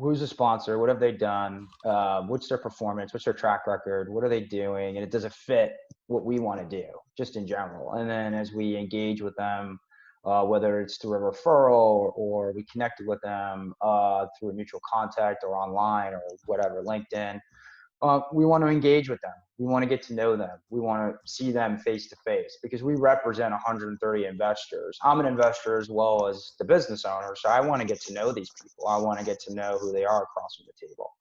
who's the sponsor? What have they done? What's their performance? What's their track record? What are they doing? And does it fit what we want to do just in general? And then as we engage with them, whether it's through a referral or we connected with them through a mutual contact or online or whatever, LinkedIn, we want to engage with them. We want to get to know them. We want to see them face to face because we represent 130 investors. I'm an investor as well as the business owner. So I want to get to know these people. I want to get to know who they are across from the table.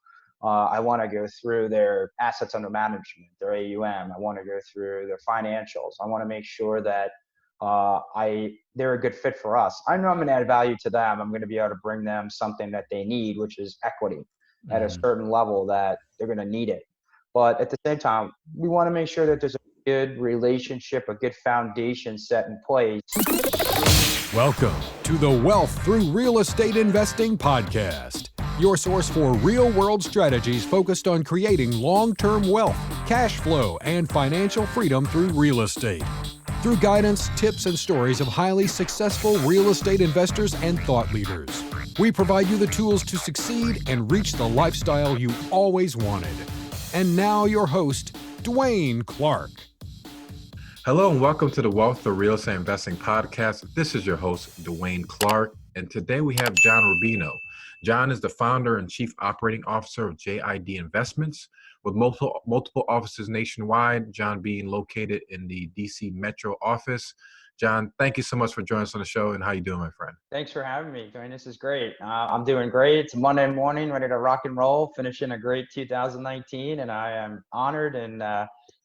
I want to go through their assets under management, their AUM. I want to go through their financials. I want to make sure that they're a good fit for us. I know I'm going to add value to them. I'm going to be able to bring them something that they need, which is equity at a certain level that they're going to need it. But at the same time, we want to make sure that there's a good relationship, a good foundation set in place. Welcome to the Wealth Through Real Estate Investing podcast, your source for real-world strategies focused on creating long-term wealth, cash flow, and financial freedom through real estate. Through guidance, tips, and stories of highly successful real estate investors and thought leaders, we provide you the tools to succeed and reach the lifestyle you always wanted. And now your host, Dwaine Clarke. Hello and welcome to the Wealth Through Real Estate Investing podcast. This is your host, Dwaine Clarke, and today we have John Rubino. John is the founder and chief operating officer of JID Investments, with multiple offices nationwide, John being located in the DC Metro office. John, thank you so much for joining us on the show, and how you doing, my friend? Thanks for having me, Dwayne. This is great. I'm doing great. It's Monday morning, ready to rock and roll, finishing a great 2019, and I am honored and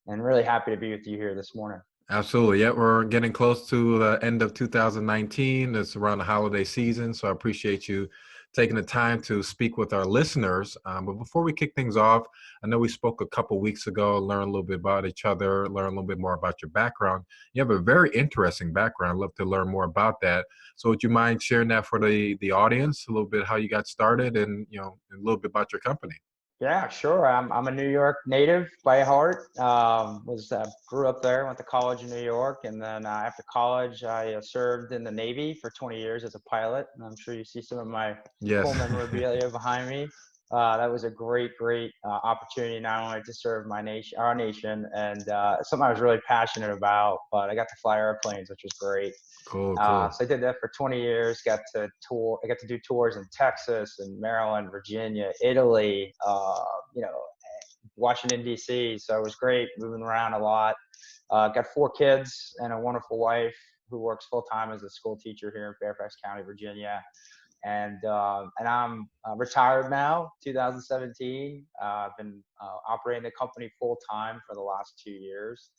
really happy to be with you here this morning. Absolutely. Yeah, we're getting close to the end of 2019. It's around the holiday season, so I appreciate you taking the time to speak with our listeners. But before we kick things off, I know we spoke a couple weeks ago, learned a little bit about each other, learn a little bit more about your background. You have a very interesting background. I'd love to learn more about that. So would you mind sharing that for the audience, a little bit how you got started and, a little bit about your company? Yeah, sure. I'm a New York native by heart. Grew up there, went to college in New York, and then after college, I served in the Navy for 20 years as a pilot. And I'm sure you see some of my full memorabilia behind me. That was a great opportunity not only to serve our nation, and something I was really passionate about. But I got to fly airplanes, which was great. Cool. So I did that for 20 years. Got to tour. I got to do tours in Texas and Maryland, Virginia, Italy, Washington D.C. So it was great moving around a lot. Got 4 kids and a wonderful wife who works full time as a school teacher here in Fairfax County, Virginia. And I'm retired now, 2017. I've been operating the company full time for the last 2 years.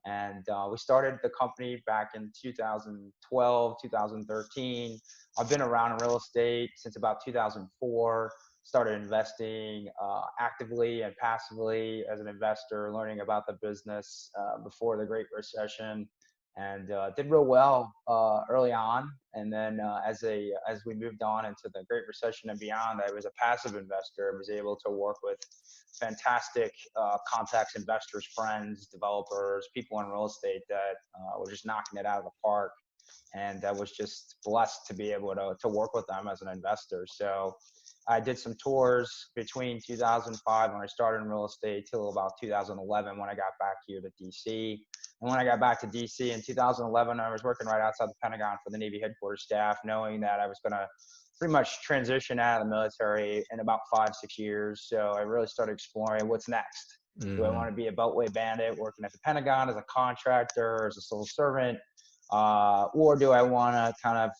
And we started the company back in 2012, 2013. I've been around in real estate since about 2004. Started investing actively and passively as an investor, learning about the business before the Great Recession, and did real well early on. And then as we moved on into the Great Recession and beyond, I was a passive investor and was able to work with fantastic contacts, investors, friends, developers, people in real estate that were just knocking it out of the park. And I was just blessed to be able to work with them as an investor. So I did some tours between 2005 when I started in real estate till about 2011 when I got back here to DC. And when I got back to DC in 2011, I was working right outside the Pentagon for the Navy headquarters staff, knowing that I was going to pretty much transition out of the military in about 5-6 years. So I really started exploring what's next. Mm-hmm. Do I want to be a Beltway bandit working at the Pentagon as a contractor, as a civil servant? Or do I want to kind of,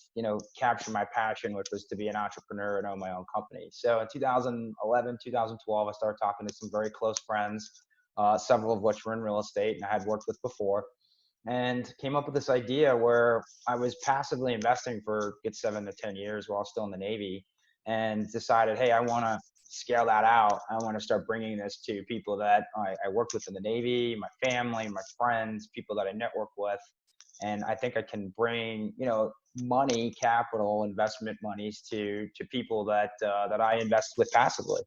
capture my passion, which was to be an entrepreneur and own my own company? So in 2011, 2012, I started talking to some very close friends, several of which were in real estate and I had worked with before, and came up with this idea where I was passively investing for a good 7 to 10 years while still in the Navy, and decided, hey, I want to scale that out. I want to start bringing this to people that I worked with in the Navy, my family, my friends, people that I network with. And I think I can bring, money, capital, investment monies to people that I invest with passively.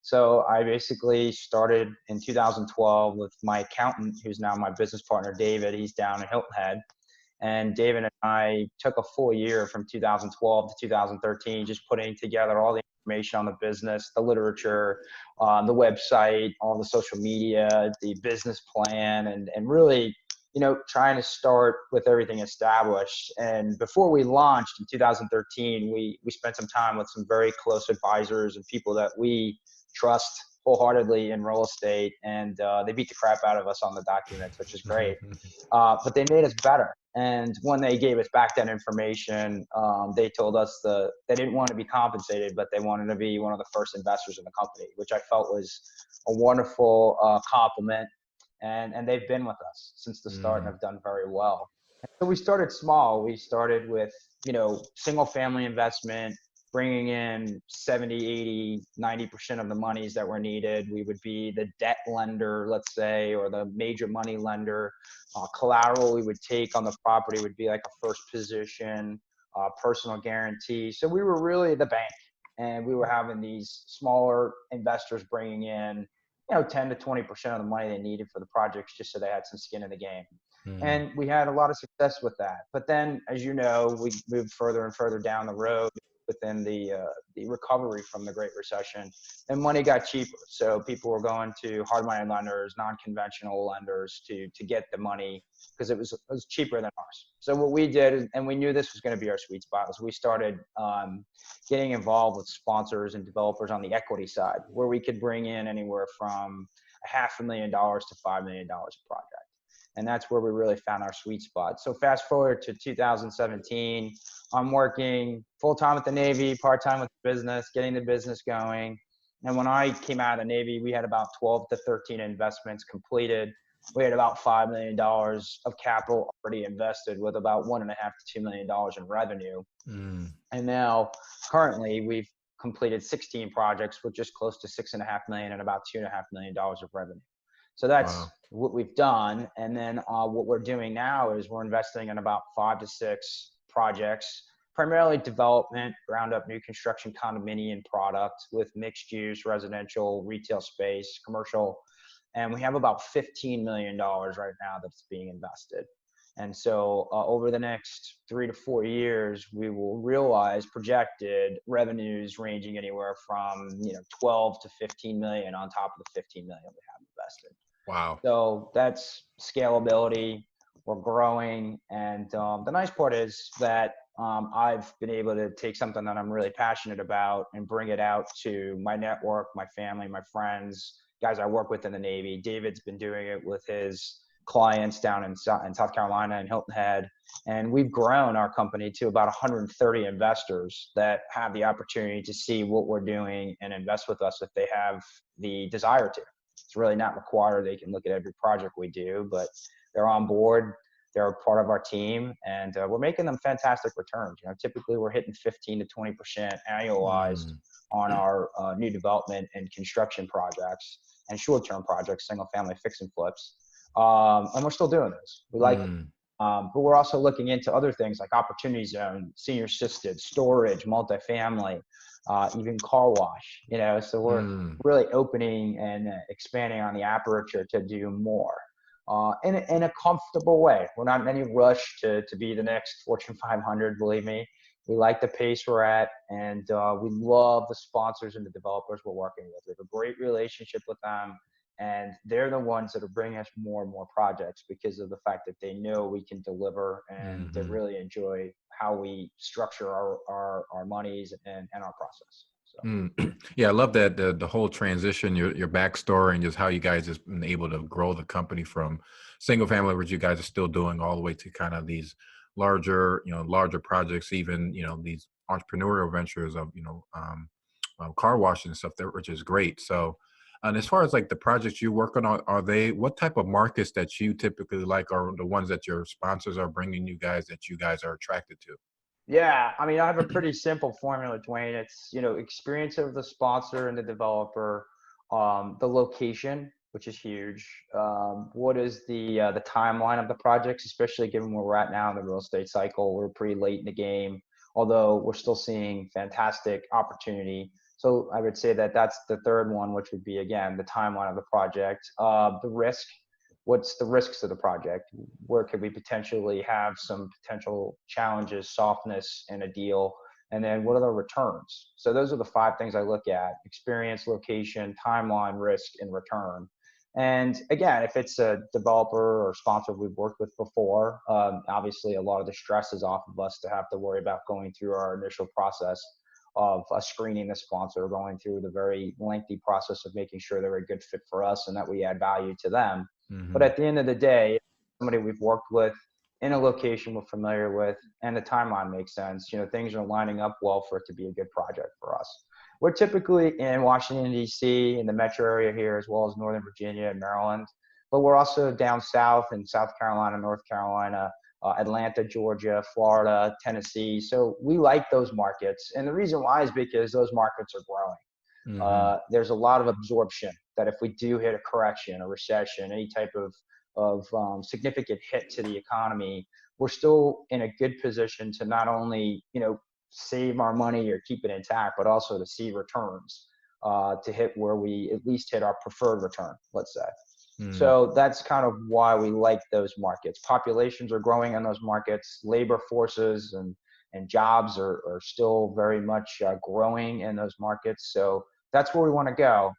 So I basically started in 2012 with my accountant, who's now my business partner, David. He's down in Hilton Head. And David and I took a full year from 2012 to 2013, just putting together all the information on the business, the literature, the website, all the social media, the business plan, and really, trying to start with everything established. And before we launched in 2013, we spent some time with some very close advisors and people that we trust wholeheartedly in real estate, and they beat the crap out of us on the documents, which is great. But they made us better. And when they gave us back that information, they told us they didn't want to be compensated, but they wanted to be one of the first investors in the company, which I felt was a wonderful compliment. And they've been with us since the start and have done very well. And so we started small. We started with, single family investment, bringing in 70, 80, 90% of the monies that were needed. We would be the debt lender, let's say, or the major money lender. Collateral we would take on the property would be like a first position, personal guarantee. So we were really the bank, and we were having these smaller investors bringing in 10 to 20% of the money they needed for the projects, just so they had some skin in the game. And we had a lot of success with that. But then, as you know, we moved further and further down the road within the recovery from the Great Recession, and money got cheaper. So people were going to hard money lenders, non-conventional lenders to get the money because it was cheaper than ours. So what we did, and we knew this was going to be our sweet spot, was we started getting involved with sponsors and developers on the equity side, where we could bring in anywhere from $500,000 to $5 million a project. And that's where we really found our sweet spot. So fast forward to 2017, I'm working full-time with the Navy, part-time with the business, getting the business going. And when I came out of the Navy, we had about 12 to 13 investments completed. We had about $5 million of capital already invested, with about $1.5 to $2 million in revenue. And now currently we've completed 16 projects with just close to $6.5 million and about $2.5 million of revenue. So that's what we've done. And then what we're doing now is we're investing in about 5 to 6 projects, primarily development, ground up new construction condominium product with mixed use, residential, retail space, commercial. And we have about $15 million right now that's being invested. And so over the next 3 to 4 years, we will realize projected revenues ranging anywhere from 12 to 15 million on top of the 15 million we have invested. Wow. So that's scalability. We're growing. And the nice part is that I've been able to take something that I'm really passionate about and bring it out to my network, my family, my friends, guys I work with in the Navy. David's been doing it with his clients down in South Carolina and Hilton Head. And we've grown our company to about 130 investors that have the opportunity to see what we're doing and invest with us if they have the desire to. It's really not required. They can look at every project we do, but they're on board. They're a part of our team, and we're making them fantastic returns. Typically we're hitting 15 to 20% annualized on our new development and construction projects and short-term projects, single-family fix and flips. And we're still doing this. We like it. But we're also looking into other things like opportunity zone, senior assisted, storage, multifamily, even car wash, so we're really opening and expanding on the aperture to do more in a comfortable way. We're not in any rush to be the next Fortune 500, believe me. We like the pace we're at, and we love the sponsors and the developers we're working with. We have a great relationship with them. And they're the ones that are bringing us more and more projects because of the fact that they know we can deliver, and they really enjoy how we structure our monies and our process. So. Yeah, I love that the whole transition, your backstory, and just how you guys have been able to grow the company from single family, which you guys are still doing, all the way to kind of these larger projects, even these entrepreneurial ventures of car washing and stuff, which is great. So. And as far as like the projects you're working on, what type of markets that you typically like are the ones that your sponsors are bringing you guys that you guys are attracted to? Yeah, I mean, I have a pretty simple formula, Dwaine. It's, experience of the sponsor and the developer, the location, which is huge. What is the timeline of the projects, especially given where we're at now in the real estate cycle. We're pretty late in the game, although we're still seeing fantastic opportunity. So I would say that that's the third one, which would be, again, the timeline of the project. The risk, what's the risks of the project? Where could we potentially have some potential challenges, softness in a deal? And then what are the returns? So those are the 5 things I look at: experience, location, timeline, risk, and return. And again, if it's a developer or sponsor we've worked with before, obviously a lot of the stress is off of us to have to worry about going through our initial process of screening the sponsor, going through the very lengthy process of making sure they're a good fit for us and that we add value to them. But at the end of the day, somebody we've worked with in a location we're familiar with and the timeline makes sense, things are lining up well for it to be a good project for us. We're typically in Washington, D.C., in the metro area here, as well as Northern Virginia and Maryland. But we're also down south in South Carolina, North Carolina, Atlanta, Georgia, Florida, Tennessee. So we like those markets. And the reason why is because those markets are growing. There's a lot of absorption that if we do hit a correction, a recession, any type of significant hit to the economy, we're still in a good position to not only, save our money or keep it intact, but also to see returns to hit where we at least hit our preferred return, let's say. So that's kind of why we like those markets. Populations are growing in those markets. Labor forces and jobs are still very much growing in those markets. So that's where we want to go.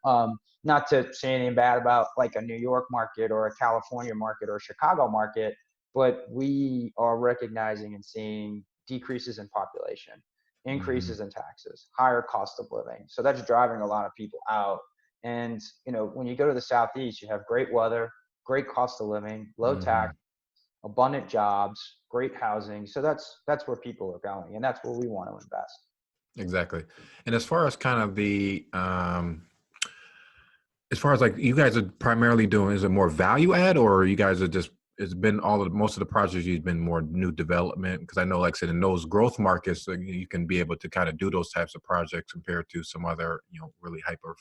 Not to say anything bad about like a New York market or a California market or a Chicago market, but we are recognizing and seeing decreases in population, increases in taxes, higher cost of living. So that's driving a lot of people out. And, when you go to the Southeast, you have great weather, great cost of living, low tax, abundant jobs, great housing. So that's where people are going, and that's where we want to invest. Exactly. And as far as kind of as far as like you guys are primarily doing, is it more value add, or you guys are just, it's been most of the projects you've been more new development? Because I know, like I said, in those growth markets, you can be able to kind of do those types of projects compared to some other, really hyper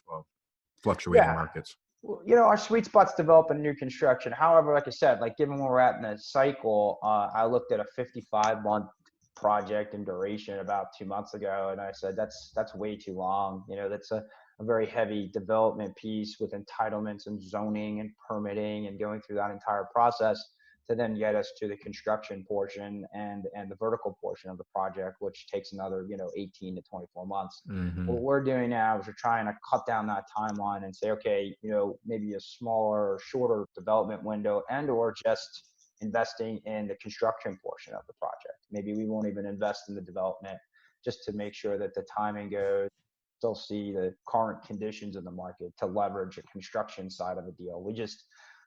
fluctuating markets. Well, our sweet spot's developing new construction. However, like I said, like given where we're at in the cycle, I looked at a 55-month project in duration about 2 months ago, and I said that's way too long. That's a very heavy development piece with entitlements and zoning and permitting and going through that entire process to then get us to the construction portion and the vertical portion of the project, which takes another 18 to 24 months. What we're doing now is we're trying to cut down that timeline and say, okay, maybe a smaller, shorter development window, and or just investing in the construction portion of the project. Maybe we won't even invest in the development, just to make sure that the timing goes, still see the current conditions in the market to leverage a construction side of a deal. We just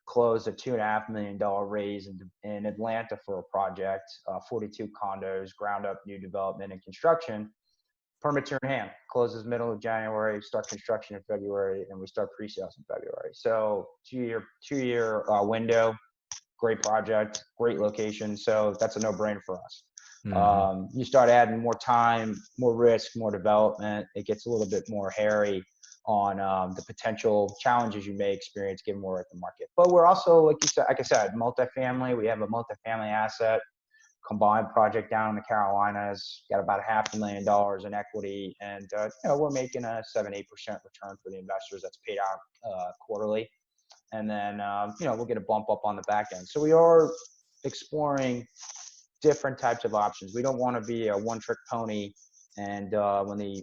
closed a $2.5 million raise in Atlanta for a project, 42 condos, ground up new development and construction. Permits are in hand, closes middle of January, start construction in February, and we start pre-sales in February. So two-year window, great project, great location. So that's a no-brainer for us. You start adding more time, more risk, more development, it gets a little bit more hairy on the potential challenges you may experience given we're at the market. But we're also, like I said, multifamily. We have a multifamily asset combined project down in the Carolinas, got about $500,000 in equity, and we're making a 7-8% return for the investors. That's paid out quarterly, and then we'll get a bump up on the back end. So we are exploring different types of options. We don't want to be a one-trick pony, and when the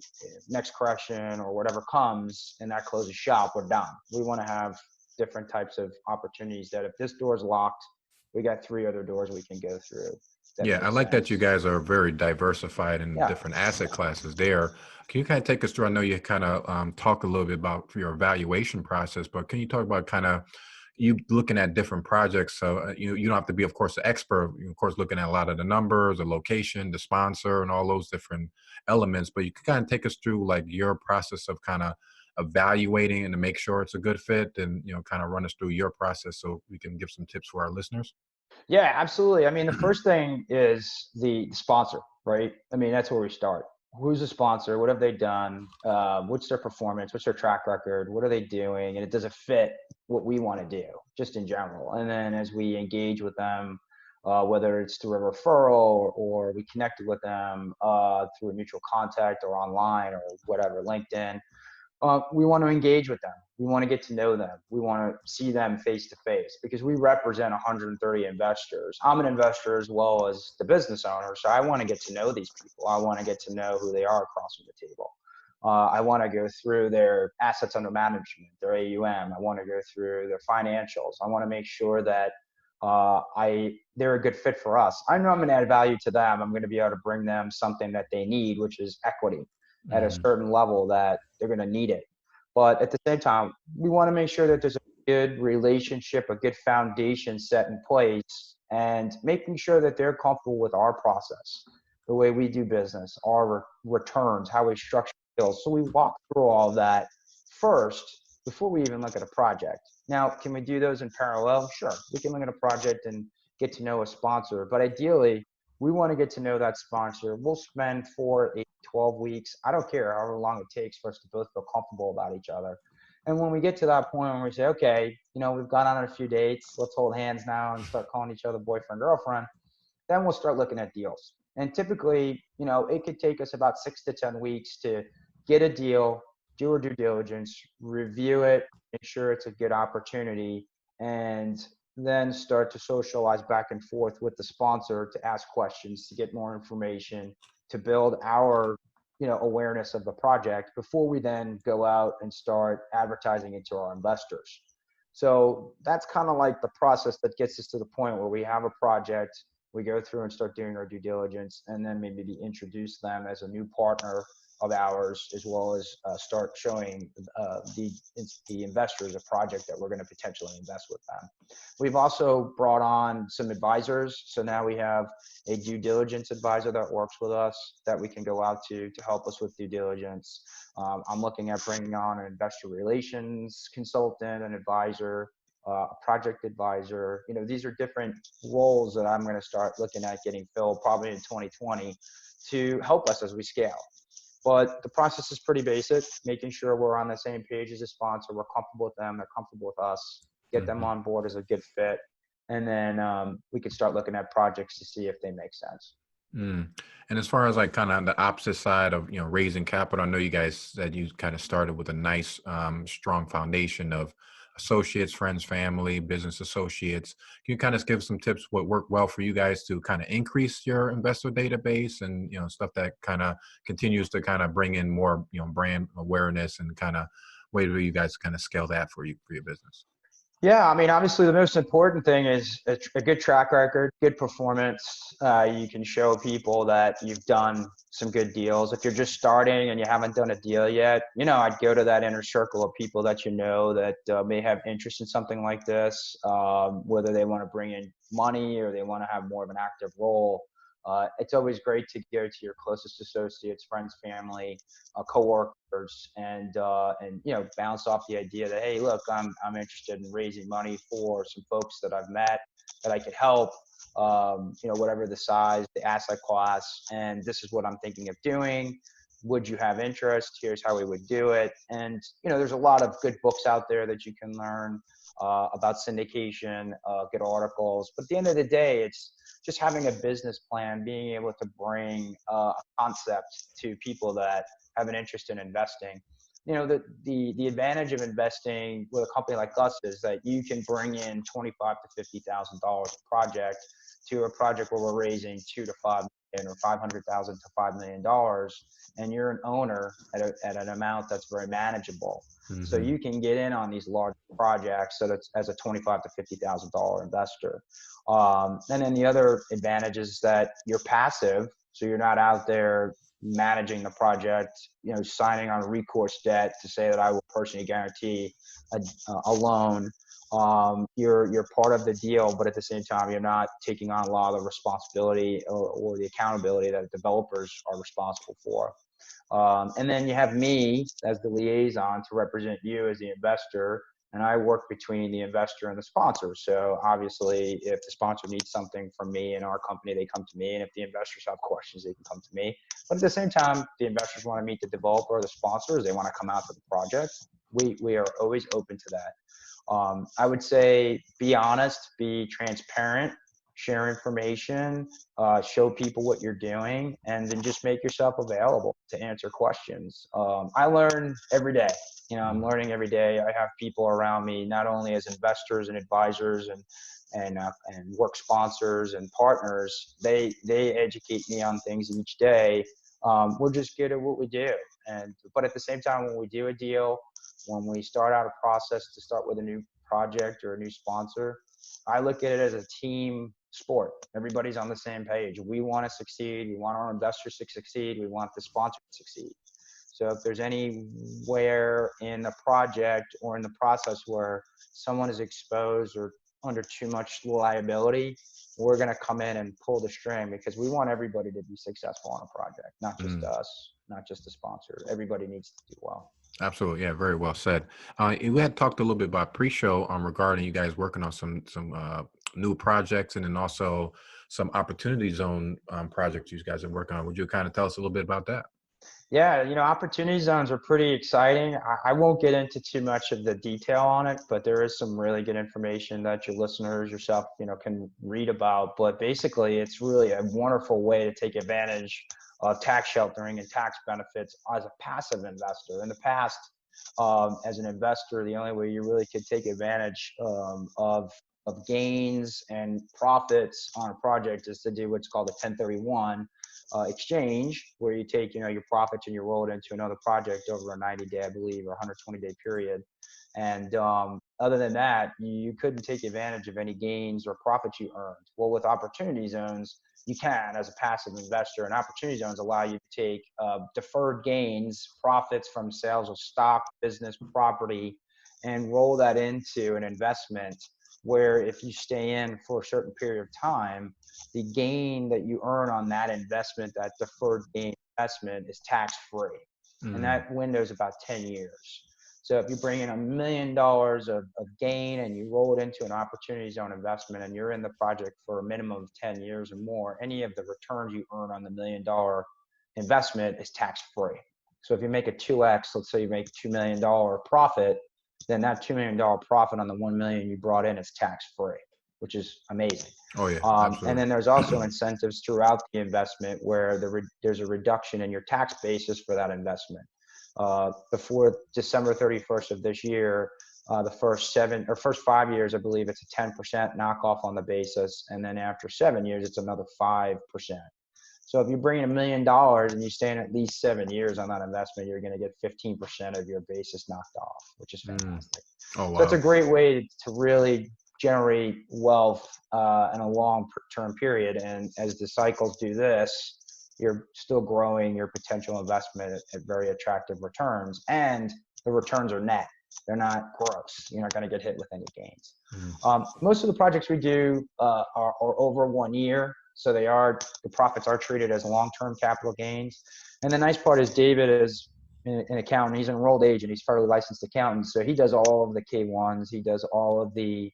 next correction or whatever comes and that closes shop, we're done. We want to have different types of opportunities that if this door is locked, we got 3 other doors we can go through. Yeah, I like that you guys are very diversified in different asset classes there. Can you kind of take us through, I know you kind of talk a little bit about your evaluation process, but can you talk about kind of you looking at different projects? So you don't have to be, of course, the expert, of course, looking at a lot of the numbers, the location, the sponsor, and all those different elements, but you can kind of take us through like your process of kind of evaluating and to make sure it's a good fit, and kind of run us through your process so we can give some tips for our listeners. Yeah, absolutely. I mean, the first thing is the sponsor, right? I mean, that's where we start. Who's the sponsor? What have they done? What's their performance? What's their track record? What are they doing? And does it fit what we want to do, just in general? And then as we engage with them, whether it's through a referral or we connected with them through a mutual contact or online or whatever, LinkedIn, we want to engage with them. We want to get to know them. We want to see them face to face because we represent 130 investors. I'm an investor as well as the business owner. So I want to get to know these people. I want to get to know who they are across from the table. I want to go through their assets under management, their AUM. I want to go through their financials. I want to make sure that they're a good fit for us. I know I'm going to add value to them. I'm going to be able to bring them something that they need, which is equity at a certain level that they're going to need it. But at the same time, we want to make sure that there's a good relationship, a good foundation set in place, and making sure that they're comfortable with our process, the way we do business, our returns, how we structure deals. So we walk through all of that first before we even look at a project. Now, can we do those in parallel? Sure. We can look at a project and get to know a sponsor. But ideally, we want to get to know that sponsor. We'll spend 4, 8, 12 weeks. I don't care however long it takes for us to both feel comfortable about each other. And when we get to that point where we say, okay, we've gone on a few dates, let's hold hands now and start calling each other boyfriend, girlfriend, then we'll start looking at deals. And typically, it could take us about 6 to 10 weeks to get a deal, do our due diligence, review it, make sure it's a good opportunity, and then start to socialize back and forth with the sponsor to ask questions, to get more information, to build our awareness of the project before we then go out and start advertising it to our investors. So that's kind of like the process that gets us to the point where we have a project, we go through and start doing our due diligence, and then maybe introduce them as a new partner of ours, as well as start showing the investors a project that we're going to potentially invest with them. We've also brought on some advisors. So now we have a due diligence advisor that works with us that we can go out to help us with due diligence. I'm looking at bringing on an investor relations consultant, an advisor, a project advisor. These are different roles that I'm going to start looking at getting filled probably in 2020 to help us as we scale. But the process is pretty basic, making sure we're on the same page as a sponsor, we're comfortable with them, they're comfortable with us, get them on board as a good fit, and then we can start looking at projects to see if they make sense. And as far as like kind of on the opposite side of, raising capital, I know you guys said you kind of started with a nice, strong foundation of associates, friends, family, business associates. Can you kind of give some tips what worked well for you guys to kind of increase your investor database and, stuff that kind of continues to kind of bring in more, brand awareness and kind of way do you guys kind of scale that for your business? Yeah, I mean, obviously the most important thing is a good track record, good performance. You can show people that you've done some good deals. If you're just starting and you haven't done a deal yet, I'd go to that inner circle of people that that may have interest in something like this, whether they want to bring in money or they want to have more of an active role. It's always great to go to your closest associates, friends, family, coworkers, and bounce off the idea that, hey, look, I'm interested in raising money for some folks that I've met that I could help. Whatever the size, the asset class, and this is what I'm thinking of doing. Would you have interest? Here's how we would do it. And there's a lot of good books out there that you can learn about syndication, good articles. But at the end of the day, it's just having a business plan, being able to bring a concept to people that have an interest in investing. The advantage of investing with a company like us is that you can bring in $25,000 to $50,000 a project to a project where we're raising $2 to $5 million or $500,000 to $5 million, and you're an owner at an amount that's very manageable. Mm-hmm. So you can get in on these large projects as a $25,000 to $50,000 investor. And then the other advantage is that you're passive, so you're not out there managing the project, signing on recourse debt to say that I will personally guarantee a loan. You're part of the deal, but at the same time, you're not taking on a lot of the responsibility or the accountability that developers are responsible for. And then you have me as the liaison to represent you as the investor, and I work between the investor and the sponsor. So obviously, if the sponsor needs something from me and our company, they come to me. And if the investors have questions, they can come to me. But at the same time, if the investors want to meet the developer or the sponsors, they want to come out to the project, we are always open to that. I would say be honest, be transparent, share information, show people what you're doing, and then just make yourself available to answer questions. I learn every day. I'm learning every day. I have people around me, not only as investors and advisors and work sponsors and partners. They educate me on things each day. We're just good at what we do. But at the same time, when we do a deal, when we start out a process to start with a new project or a new sponsor, I look at it as a team sport. Everybody's on the same page. We want to succeed. We want our investors to succeed. We want the sponsor to succeed. So if there's anywhere in the project or in the process where someone is exposed or under too much liability, we're going to come in and pull the string, because we want everybody to be successful on a project, not just us, not just the sponsor. Everybody needs to do well. Absolutely. Yeah, very well said. We had talked a little bit about pre-show regarding you guys working on some new projects, and then also some opportunity zone projects you guys are working on. Would you kind of tell us a little bit about that? Yeah, opportunity zones are pretty exciting. I won't get into too much of the detail on it, but there is some really good information that your listeners, yourself, can read about. But basically, it's really a wonderful way to take advantage of tax sheltering and tax benefits as a passive investor. In the past, as an investor, the only way you really could take advantage of gains and profits on a project is to do what's called a 1031 exchange, where you take your profits and you roll it into another project over a 90-day, I believe, or 120-day period. And other than that, you couldn't take advantage of any gains or profits you earned. Well, with opportunity zones, you can, as a passive investor. And opportunity zones allow you to take deferred gains, profits from sales of stock, business, property, and roll that into an investment where, if you stay in for a certain period of time, the gain that you earn on that investment, that deferred gain investment, is tax-free. And that window is about 10 years. So if you bring in $1 million of gain and you roll it into an opportunity zone investment, and you're in the project for a minimum of 10 years or more, any of the returns you earn on the $1 million investment is tax-free. So if you make a 2x, let's say you make $2 million profit, then that $2 million profit on the $1 million you brought in is tax-free, which is amazing. Oh yeah, absolutely. And then there's also incentives throughout the investment where there's a reduction in your tax basis for that investment. Before December 31st of this year, the first 5 years, I believe it's a 10% knockoff on the basis, and then after 7 years, it's another 5%. So if you bring in $1 million and you stay in at least 7 years on that investment, you're going to get 15% of your basis knocked off, which is fantastic. Oh, wow. So it's a great way to really generate wealth in a long-term period. And as the cycles do this, you're still growing your potential investment at very attractive returns, and the returns are net. They're not gross. You're not going to get hit with any gains. Most of the projects we do are over 1 year. So the profits are treated as long-term capital gains. And the nice part is David is an accountant. He's an enrolled agent. He's federally licensed accountant. So he does all of the K-1s. He does all of the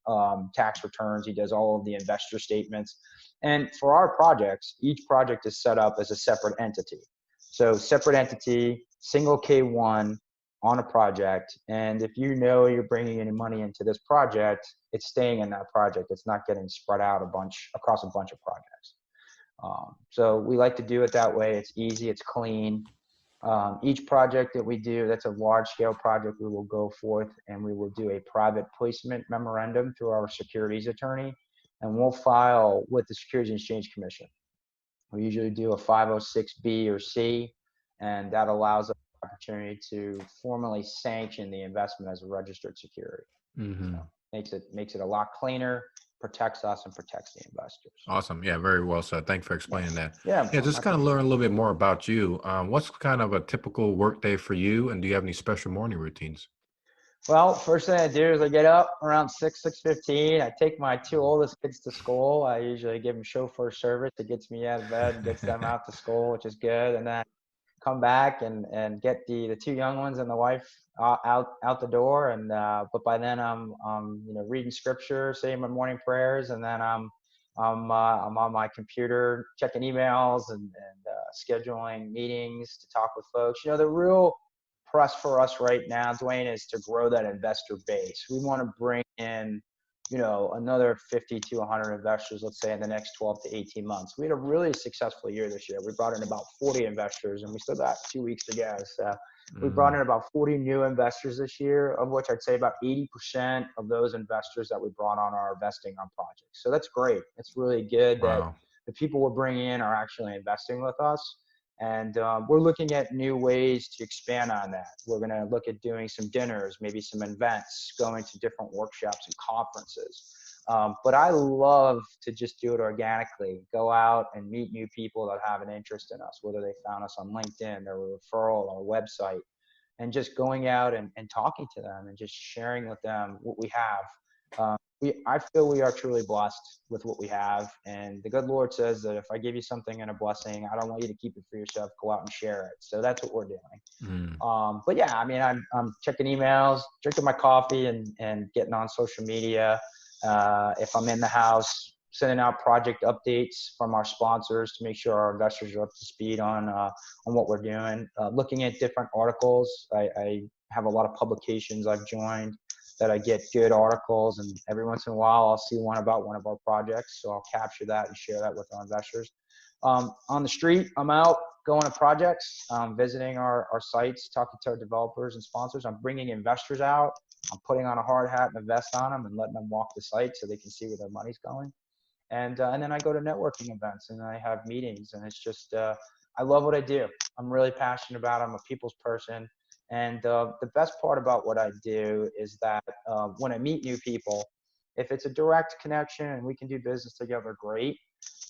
tax returns. He does all of the investor statements. And for our projects, each project is set up as a separate entity. So separate entity, single K-1 on a project. And if you're bringing any money into this project, it's staying in that project. It's not getting spread out across a bunch of projects. So we like to do it that way. It's easy, it's clean. Each project that we do, that's a large scale project, we will go forth and we will do a private placement memorandum through our securities attorney, and we'll file with the Securities and Exchange Commission. We usually do a 506B or C, and that allows us the opportunity to formally sanction the investment as a registered security. So makes it a lot cleaner, protects us, and protects the investors. Awesome. Yeah, very well said. Thanks for explaining that. Yeah, just kind of learn a little bit more about you. What's kind of a typical work day for you, and do you have any special morning routines? Well, first thing I do is I get up around 6:15. I take my 2 oldest kids to school. I usually give them chauffeur service. It gets me out of bed and gets them out to school, which is good. And then come back and get the 2 young ones and the wife out the door. And but by then I'm reading scripture, saying my morning prayers, and then I'm on my computer checking emails and scheduling meetings to talk with folks. The real press for us right now, Dwaine, is to grow that investor base. We want to bring in another 50 to 100 investors, let's say in the next 12 to 18 months. We had a really successful year this year. We brought in about 40 investors, and we still got 2 weeks to go. So we brought in about 40 new investors this year, of which I'd say about 80% of those investors that we brought on are investing on projects. So that's great. It's really good that Wow. the people we're bringing in are actually investing with us. And we're looking at new ways to expand on that. We're going to look at doing some dinners, maybe some events, going to different workshops and conferences. But I love to just do it organically, go out and meet new people that have an interest in us, whether they found us on LinkedIn or a referral or a website, and just going out and talking to them and just sharing with them what we have. I feel we are truly blessed with what we have. And the good Lord says that if I give you something and a blessing, I don't want you to keep it for yourself. Go out and share it. So that's what we're doing. But yeah, I mean, I'm checking emails, drinking my coffee, and getting on social media. If I'm in the house, sending out project updates from our sponsors to make sure our investors are up to speed on what we're doing. Looking at different articles. I have a lot of publications I've joined that I get good articles, and every once in a while I'll see one about one of our projects. So I'll capture that and share that with our investors. On the street, I'm out going to projects, visiting our sites, talking to our developers and sponsors. I'm bringing investors out. I'm putting on a hard hat and a vest on them and letting them walk the site so they can see where their money's going. And then I go to networking events and I have meetings, and it's just, I love what I do. I'm really passionate about it. I'm a people's person. And the best part about what I do is that when I meet new people, if it's a direct connection and we can do business together, great.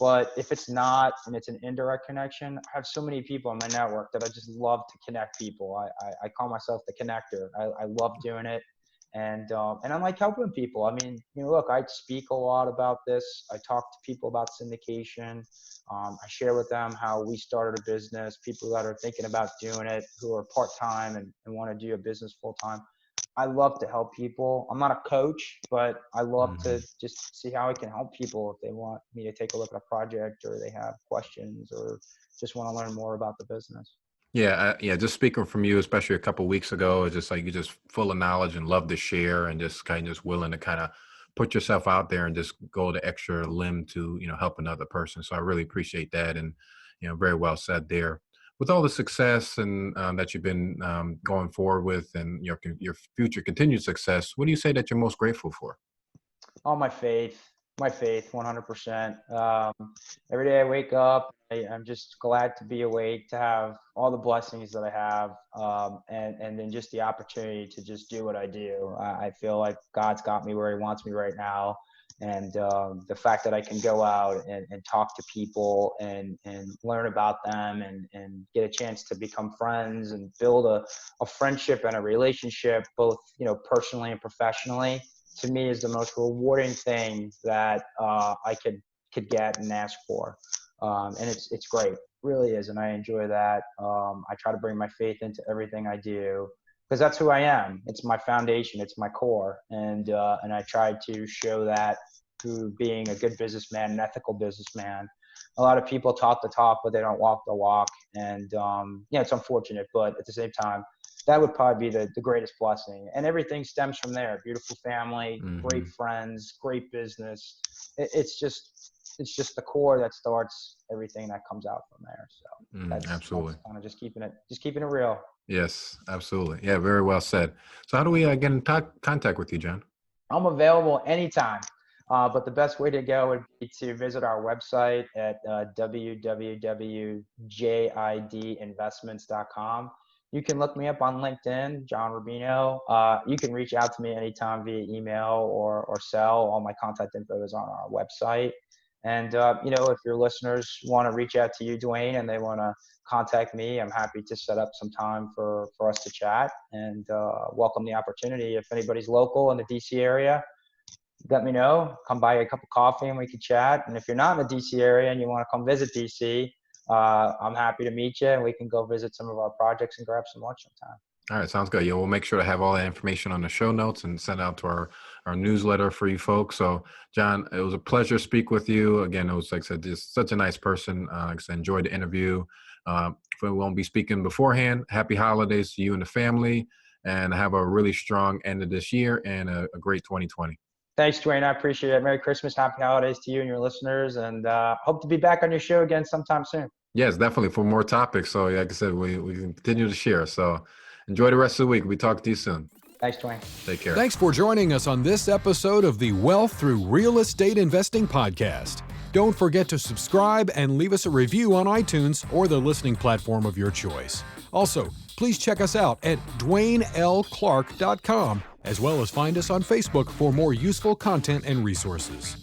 But if it's not, and it's an indirect connection, I have so many people in my network that I just love to connect people. I call myself the connector. I love doing it. And I like helping people. I mean, look, I speak a lot about this. I talk to people about syndication. I share with them how we started a business, people that are thinking about doing it, who are part-time and want to do a business full-time. I love to help people. I'm not a coach, but I love to just see how I can help people if they want me to take a look at a project, or they have questions, or just want to learn more about the business. Yeah, yeah. Just speaking from you, especially a couple of weeks ago, it's just like you're just full of knowledge and love to share, and just kind of just willing to kind of put yourself out there and just go the extra limb to help another person. So I really appreciate that, and very well said there. With all the success and that you've been going forward with, and your future continued success, what do you say that you're most grateful for? Oh, my faith, 100%. Every day I wake up, I'm just glad to be awake, to have all the blessings that I have, and then just the opportunity to just do what I do. I feel like God's got me where He wants me right now. And the fact that I can go out and talk to people and learn about them and get a chance to become friends and build a friendship and a relationship, both personally and professionally, to me is the most rewarding thing that I could get and ask for. And it's great, it really is, and I enjoy that. I try to bring my faith into everything I do, because that's who I am. It's my foundation, it's my core, and I try to show that through being a good businessman, an ethical businessman. A lot of people talk the talk, but they don't walk the walk, and it's unfortunate, but at the same time, that would probably be the greatest blessing. And everything stems from there. Beautiful family, great friends, great business. It's just the core that starts everything that comes out from there. So that's Absolutely. kind of just keeping it real. Yes, absolutely. Yeah, very well said. So how do we get in contact with you, John? I'm available anytime. But the best way to go would be to visit our website at www.jidinvestments.com. You can look me up on LinkedIn, John Rubino. You can reach out to me anytime via email or cell. All my contact info is on our website. And, if your listeners want to reach out to you, Dwaine, and they want to contact me, I'm happy to set up some time for us to chat, and welcome the opportunity. If anybody's local in the DC area, let me know. Come buy a cup of coffee and we can chat. And if you're not in the DC area and you want to come visit DC, I'm happy to meet you, and we can go visit some of our projects and grab some lunch sometime. All right, sounds good. Yeah, we'll make sure to have all that information on the show notes and send out to our newsletter for you folks. So, John, it was a pleasure to speak with you. Again, it was, like I said, just such a nice person. Like I said, enjoyed the interview. If we won't be speaking beforehand, happy holidays to you and the family, and have a really strong end of this year and a great 2020. Thanks, Dwaine. I appreciate it. Merry Christmas, happy holidays to you and your listeners, and hope to be back on your show again sometime soon. Yes, definitely, for more topics. So like I said, we can continue to share. So enjoy the rest of the week. We talk to you soon. Thanks, Dwaine. Take care. Thanks for joining us on this episode of the Wealth Through Real Estate Investing podcast. Don't forget to subscribe and leave us a review on iTunes or the listening platform of your choice. Also, please check us out at DwaineLClarke.com, as well as find us on Facebook for more useful content and resources.